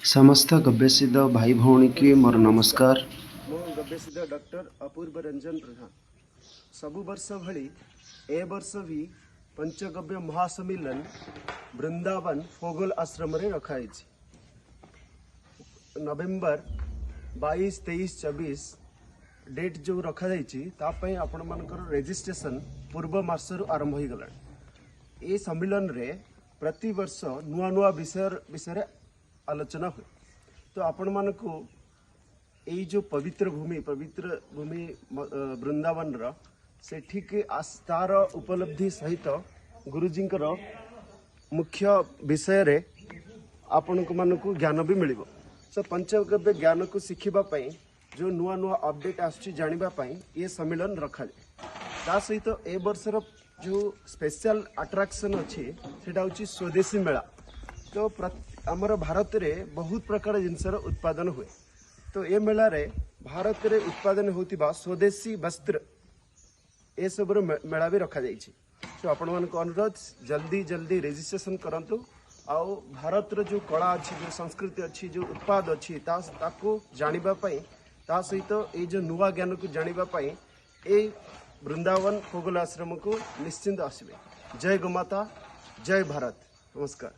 समस्त गव्यसिद्ध भाई भौणी की मोर नमस्कार। मो गव्यसिद्ध डॉक्टर अपूर्व रंजन प्रधान सबु वर्ष भली ए वर्ष भी पंचगव्य महासम्मिलन वृंदावन फोगल आश्रम रे रखाई नवेम्बर 22, 23, 24 डेट जो रखा जापी आपण मानकर रेजिस्ट्रेशन पूर्व मासरू आरंभ हो गला। ये सम्मिलन रे प्रति वर्ष नुआ नुआ विषय आलोचना हुए। तो आपण मानकू यही जो पवित्र भूमि वृंदावन सेठिके तार उपलब्धि सहित गुरुजी मुख्य विषय रे आपण मानकू ज्ञान भी मिल। तो पंचगव्य ज्ञान को शिखापी जो नुआ नुआ अपडेट आसपाई ये सम्मिलन रखा जाए। सहित ए वर्षर जो स्पेशल अट्राक्शन अच्छी सेटा हूँ स्वदेशी मेला। तो आमर भारत में बहुत प्रकार जिनसर उत्पादन हुए। तो ये मेला रे भारत में उत्पादन होतिबा स्वदेशी वस्त्र ए सब मेला भी रखा जाइए। तो आपण मान अनुरोध जल्दी जल्दी रेजिस्ट्रेशन करंतु। आउ भारत जो कला अच्छी जो संस्कृति अच्छी जो उत्पाद अच्छी जानिबा पई ता सहित ये जो नुआ ज्ञान को जानिबा पई ए वृंदावन फोगल आश्रम को निश्चिंत आसबे। जय गोमाता, जय भारत, नमस्कार।